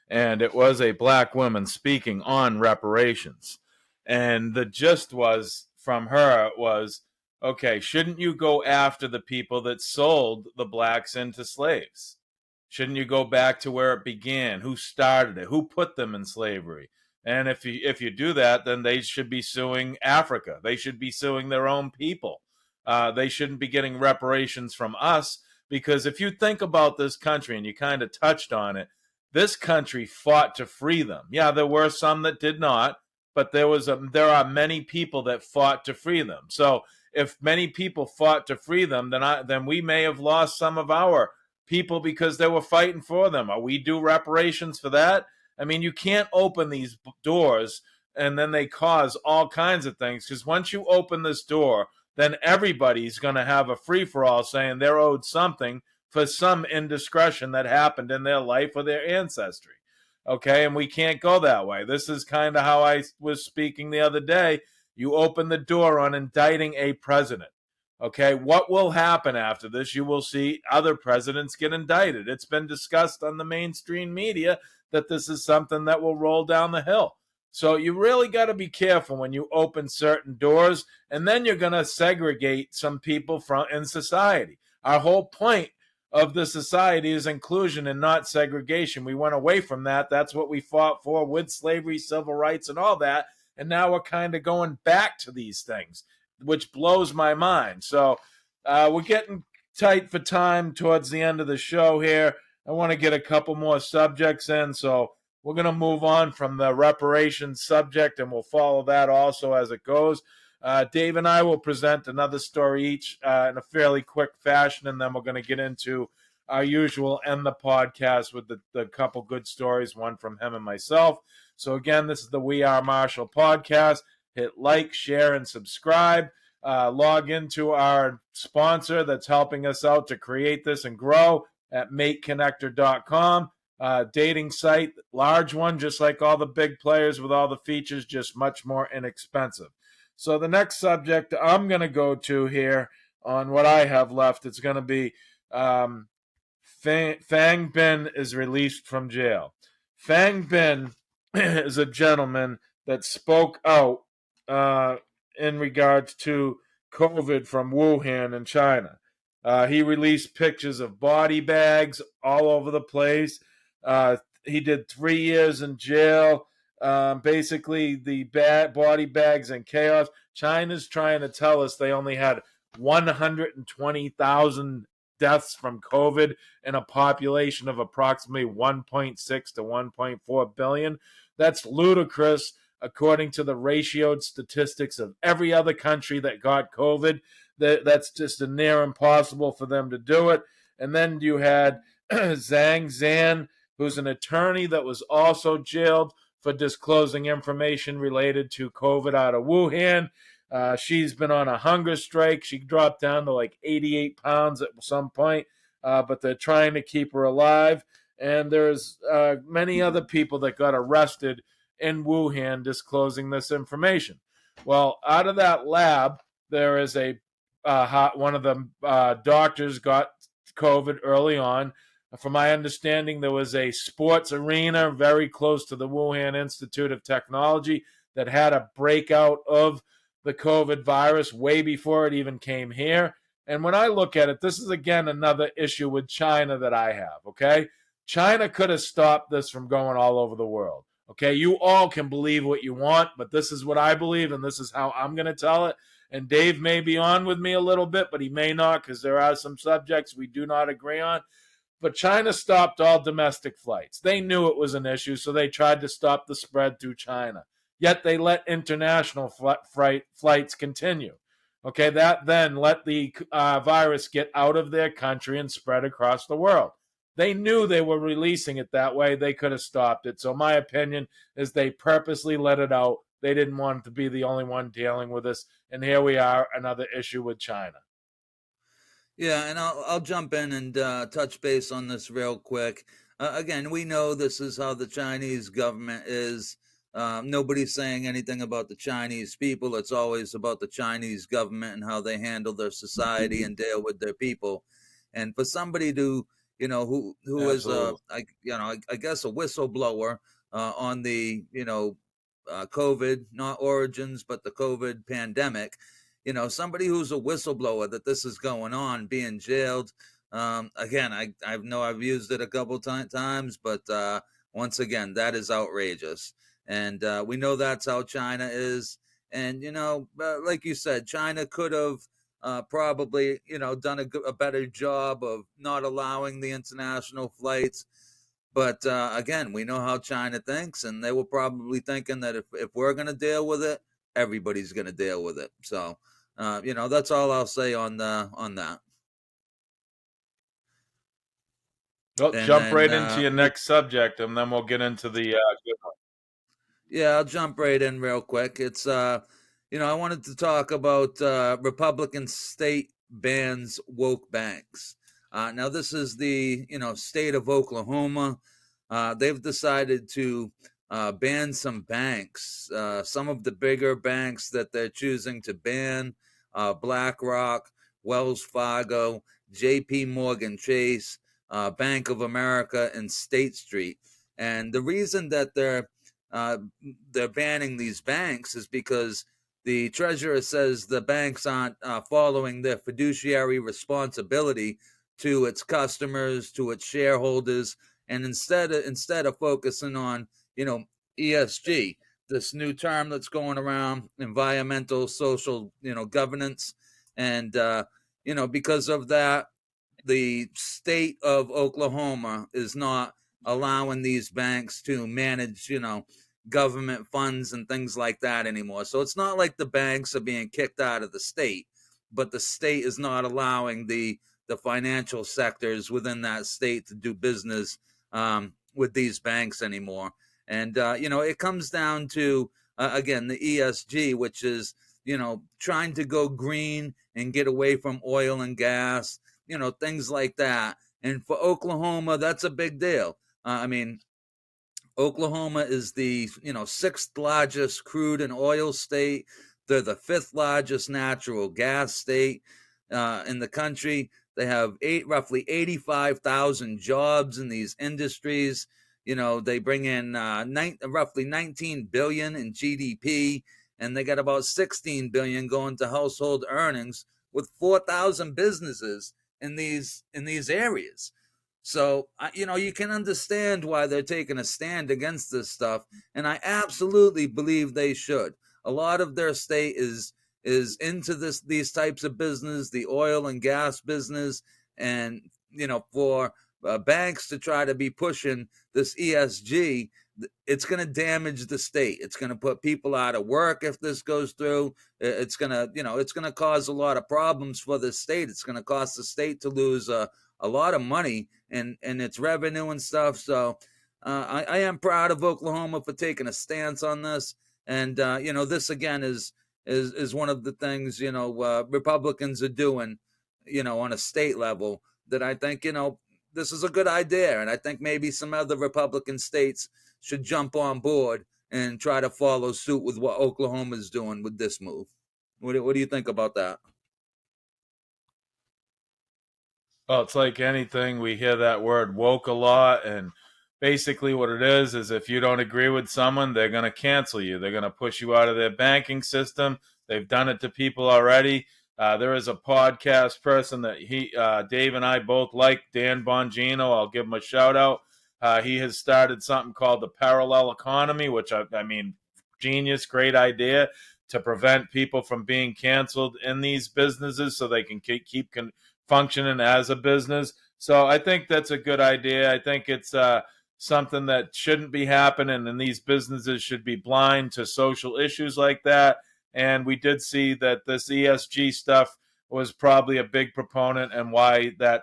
and it was a black woman speaking on reparations. And the gist was from her was, okay, shouldn't you go after the people that sold the blacks into slaves? Shouldn't you go back to where it began? Who started it? Who put them in slavery? And if you do that, then they should be suing Africa. They should be suing their own people. They shouldn't be getting reparations from us, because if you think about this country, and you kind of touched on it, this country fought to free them. Yeah, there were some that did not, but there are many people that fought to free them. So if many people fought to free them, then we may have lost some of our people because they were fighting for them. Are we due reparations for that? I mean, you can't open these doors and then they cause all kinds of things, because once you open this door, then everybody's going to have a free-for-all saying they're owed something for some indiscretion that happened in their life or their ancestry. Okay, and we can't go that way. This is kind of how I was speaking the other day. You open the door on indicting a president. Okay, what will happen after this? You will see other presidents get indicted. It's been discussed on the mainstream media that this is something that will roll down the hill. So you really got to be careful when you open certain doors, and then you're going to segregate some people from in society. Our whole point of the society is inclusion and not segregation. We went away from that. That's what we fought for with slavery, civil rights, and all that. And now we're kind of going back to these things, which blows my mind. So we're getting tight for time towards the end of the show here. I want to get a couple more subjects in. So we're going to move on from the reparations subject, and we'll follow that also as it goes. Dave and I will present another story each in a fairly quick fashion, and then we're going to get into our usual end the podcast with the couple good stories, one from him and myself. So again, this is the We Are Marshall podcast. Hit like, share, and subscribe. Log into our sponsor that's helping us out to create this and grow at mateconnector.com. Dating site, large one, just like all the big players with all the features, just much more inexpensive. So the next subject I'm going to go to here on what I have left, it's going to be Fang Bin is released from jail. Fang Bin is a gentleman that spoke out in regards to COVID from Wuhan in China. He released pictures of body bags all over the place. He did 3 years in jail. Basically, the body bags and chaos. China's trying to tell us they only had 120,000 deaths from COVID in a population of approximately 1.6 to 1.4 billion. That's ludicrous according to the ratioed statistics of every other country that got COVID. That's just a near impossible for them to do it. And then you had Zhang Zhan, who's an attorney that was also jailed for disclosing information related to COVID out of Wuhan. She's been on a hunger strike. She dropped down to like 88 pounds at some point, but they're trying to keep her alive. And there's many other people that got arrested in Wuhan disclosing this information. Well, out of that lab, there is one of the doctors got COVID early on. From my understanding, there was a sports arena very close to the Wuhan Institute of Technology that had a breakout of the COVID virus way before it even came here. And when I look at it, this is again another issue with China that I have, okay? China could have stopped this from going all over the world, okay? You all can believe what you want, but this is what I believe, and this is how I'm going to tell it. And Dave may be on with me a little bit, but he may not because there are some subjects we do not agree on. But China stopped all domestic flights. They knew it was an issue, so they tried to stop the spread through China. Yet they let international flights continue. Okay, that then let the virus get out of their country and spread across the world. They knew they were releasing it that way. They could have stopped it. So my opinion is they purposely let it out. They didn't want to be the only one dealing with this. And here we are, another issue with China. Yeah, and I'll jump in and touch base on this real quick. Again, we know this is how the Chinese government is. Nobody's saying anything about the Chinese people. It's always about the Chinese government and how they handle their society and deal with their people. And for somebody to, who is I guess a whistleblower on the, COVID, not origins, but the COVID pandemic. Somebody who's a whistleblower that this is going on, being jailed. Again, I know I've used it a couple times, but once again, that is outrageous. And we know that's how China is. And, like you said, China could have probably, done a better job of not allowing the international flights. But again, we know how China thinks, and they were probably thinking that if we're going to deal with it, everybody's going to deal with it. So, that's all I'll say on that. Well, jump right into your next subject, and then we'll get into the good one. Yeah, I'll jump right in real quick. It's I wanted to talk about Republican state bans woke banks. Now, this is the state of Oklahoma. They've decided to ban some banks. Some of the bigger banks that they're choosing to ban: BlackRock, Wells Fargo, J.P. Morgan Chase, Bank of America, and State Street. And the reason that they're banning these banks is because the treasurer says the banks aren't following their fiduciary responsibility to its customers, to its shareholders, and instead of focusing on, ESG, this new term that's going around, environmental, social, governance, and because of that, the state of Oklahoma is not allowing these banks to manage, government funds and things like that anymore. So it's not like the banks are being kicked out of the state, but the state is not allowing the financial sectors within that state to do business with these banks anymore. And it comes down to again the ESG, which is trying to go green and get away from oil and gas, things like that. And for Oklahoma, that's a big deal. Oklahoma is the sixth largest crude and oil state. They're the fifth largest natural gas state in the country. They have roughly 85,000 jobs in these industries. They bring in roughly 19 billion in GDP, and they got about 16 billion going to household earnings, with 4,000 businesses in these areas. So, you can understand why they're taking a stand against this stuff, and I absolutely believe they should. A lot of their state is into these types of business, the oil and gas business, and for banks to try to be pushing this ESG, it's going to damage the state. It's going to put people out of work if this goes through. It's going to cause a lot of problems for the state. It's going to cost the state to lose a lot of money in its revenue and stuff. So I am proud of Oklahoma for taking a stance on this. And this again is one of the things Republicans are doing, on a state level, that I think this is a good idea, and I think maybe some other Republican states should jump on board and try to follow suit with what Oklahoma is doing with this move. What do you think about that? Well, it's like anything. We hear that word woke a lot, and basically what it is if you don't agree with someone, they're going to cancel you. They're going to push you out of their banking system. They've done it to people already. There is a podcast person that Dave and I both like, Dan Bongino. I'll give him a shout out. He has started something called the parallel economy, which I mean, genius, great idea to prevent people from being canceled in these businesses so they can keep functioning as a business. So I think that's a good idea. I think it's something that shouldn't be happening, and these businesses should be blind to social issues like that. And we did see that this ESG stuff was probably a big proponent, and why that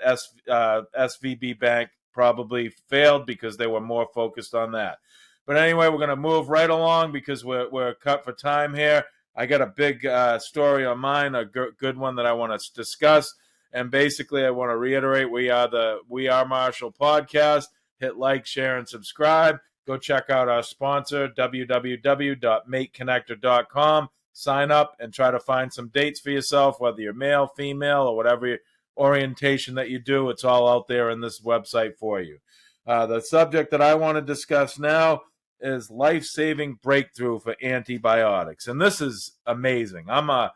SVB Bank probably failed, because they were more focused on that. But anyway, we're going to move right along because we're cut for time here. I got a big story on mine, a good one that I want to discuss. And basically, I want to reiterate, we are the We Are Marshall podcast. Hit like, share, and subscribe. Go check out our sponsor, www.makeconnector.com. Sign up and try to find some dates for yourself, whether you're male, female, or whatever orientation that you do. It's all out there in this website for you. The subject that I want to discuss now is life-saving breakthrough for antibiotics. And this is amazing. I'm a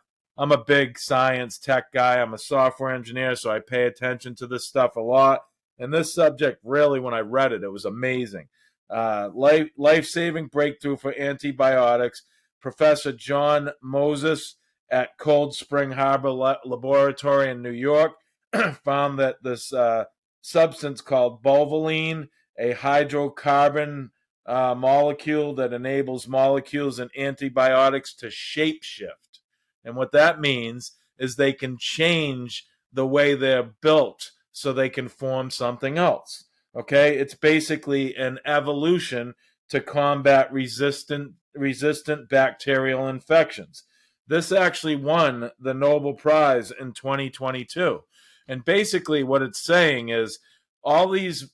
big science tech guy. I'm a software engineer, so I pay attention to this stuff a lot. And this subject, really, when I read it, it was amazing. Life-saving breakthrough for antibiotics. Professor John Moses at Cold Spring Harbor Laboratory in New York found that this substance called bovaline, a hydrocarbon molecule that enables molecules in antibiotics to shapeshift. And what that means is they can change the way they're built so they can form something else. Okay? It's basically an evolution to combat resistant bacterial infections. This actually won the Nobel Prize in 2022. And basically what it's saying is all these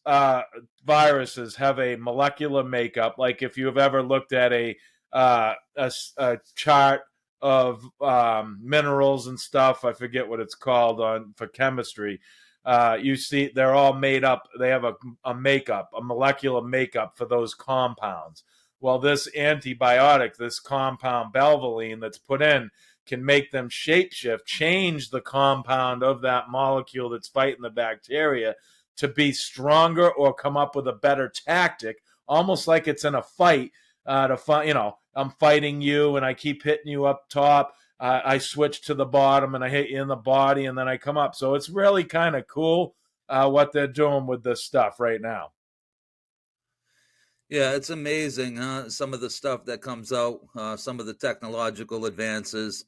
viruses have a molecular makeup. Like if you've ever looked at a chart of minerals and stuff, I forget what it's called for chemistry. You see they're all made up. They have a makeup, a molecular makeup for those compounds. Well, this antibiotic, this compound belvaline that's put in, can make them shapeshift, change the compound of that molecule that's fighting the bacteria to be stronger or come up with a better tactic, almost like it's in a fight. I'm fighting you and I keep hitting you up top. I switch to the bottom and I hit you in the body and then I come up. So it's really kind of cool what they're doing with this stuff right now. Yeah, it's amazing, some of the stuff that comes out, some of the technological advances.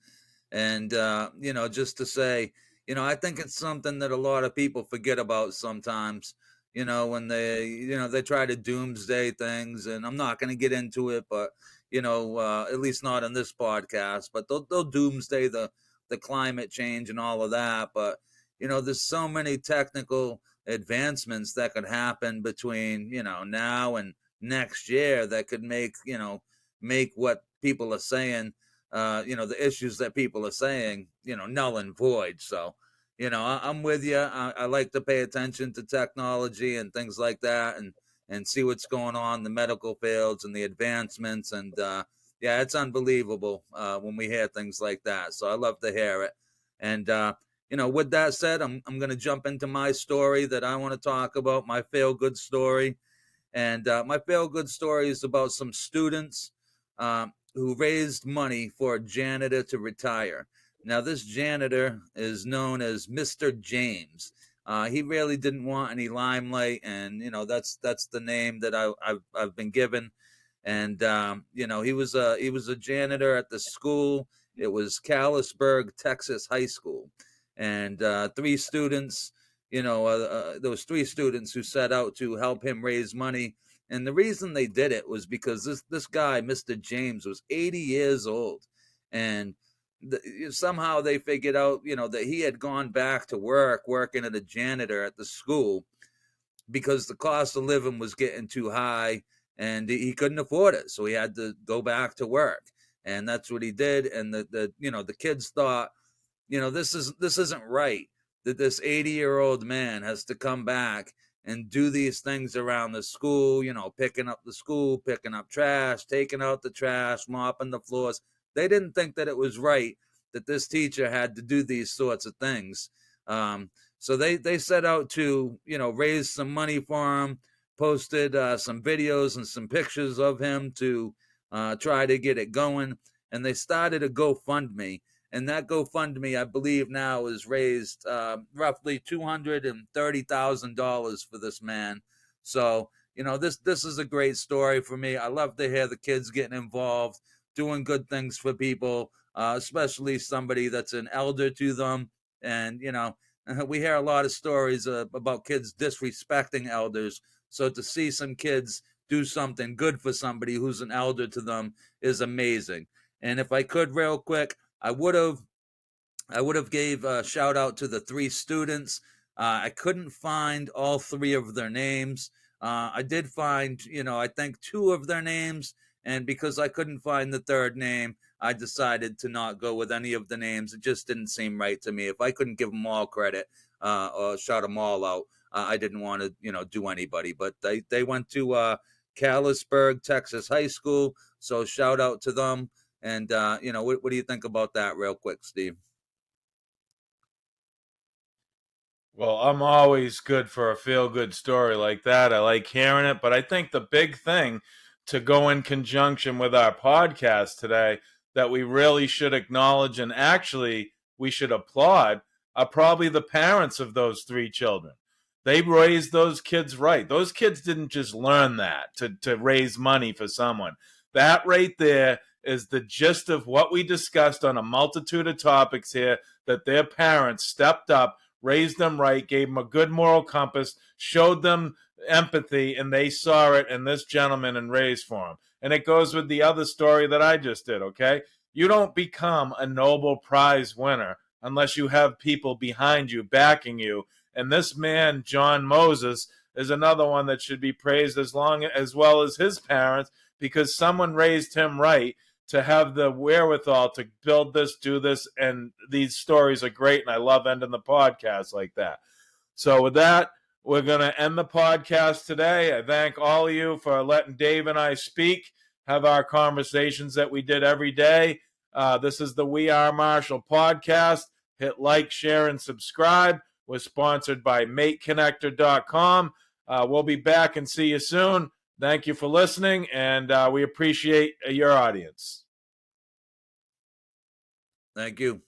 And, just to say, I think it's something that a lot of people forget about sometimes, when they try to doomsday things. And I'm not going to get into it, but, at least not on this podcast, but they'll doomsday the climate change and all of that. But, there's so many technical advancements that could happen between, now and next year that could make what people are saying, the issues that people are saying, null and void. So, I'm with you. I like to pay attention to technology and things like that, and see what's going on in the medical fields and the advancements. And yeah, it's unbelievable when we hear things like that. So I love to hear it. And with that said, I'm going to jump into my story that I want to talk about, my feel good story. And my feel good story is about some students who raised money for a janitor to retire. Now, this janitor is known as Mr. James. He really didn't want any limelight, and that's the name that I've been given. And he was a janitor at the school. It was Callisburg, Texas High School, and three students. There was three students who set out to help him raise money. And the reason they did it was because this guy, Mr. James, was 80 years old. And somehow they figured out, that he had gone back to working as a janitor at the school because the cost of living was getting too high and he couldn't afford it. So he had to go back to work. And that's what he did. And the kids thought, this isn't right, that this 80-year-old man has to come back and do these things around the school, picking up the school, picking up trash, taking out the trash, mopping the floors. They didn't think that it was right that this teacher had to do these sorts of things. So they set out to, raise some money for him, posted some videos and some pictures of him to try to get it going. And they started a GoFundMe. And that GoFundMe, I believe now, has raised roughly $230,000 for this man. So, this is a great story for me. I love to hear the kids getting involved, doing good things for people, especially somebody that's an elder to them. And, we hear a lot of stories about kids disrespecting elders. So to see some kids do something good for somebody who's an elder to them is amazing. And if I could real quick, I would have gave a shout out to the three students. I couldn't find all three of their names. I did find, I think two of their names. And because I couldn't find the third name, I decided to not go with any of the names. It just didn't seem right to me. If I couldn't give them all credit or shout them all out, I didn't want to, do anybody. But they went to Callisburg, Texas High School. So shout out to them. And, what do you think about that real quick, Steve? Well, I'm always good for a feel good story like that. I like hearing it. But I think the big thing to go in conjunction with our podcast today that we really should acknowledge and actually we should applaud are probably the parents of those three children. They raised those kids right. Those kids didn't just learn that to raise money for someone. That right there is the gist of what we discussed on a multitude of topics here, that their parents stepped up, raised them right, gave them a good moral compass, showed them empathy, and they saw it in this gentleman and raised for him. And it goes with the other story that I just did, okay? You don't become a Nobel Prize winner unless you have people behind you, backing you. And this man, John Moses, is another one that should be praised as well as his parents, because someone raised him right to have the wherewithal to build this, do this, and these stories are great, and I love ending the podcast like that. So with that, we're going to end the podcast today. I thank all of you for letting Dave and I speak, have our conversations that we did every day. This is the We Are Marshall podcast. Hit like, share, and subscribe. We're sponsored by MateConnector.com. We'll be back and see you soon. Thank you for listening, and we appreciate your audience. Thank you.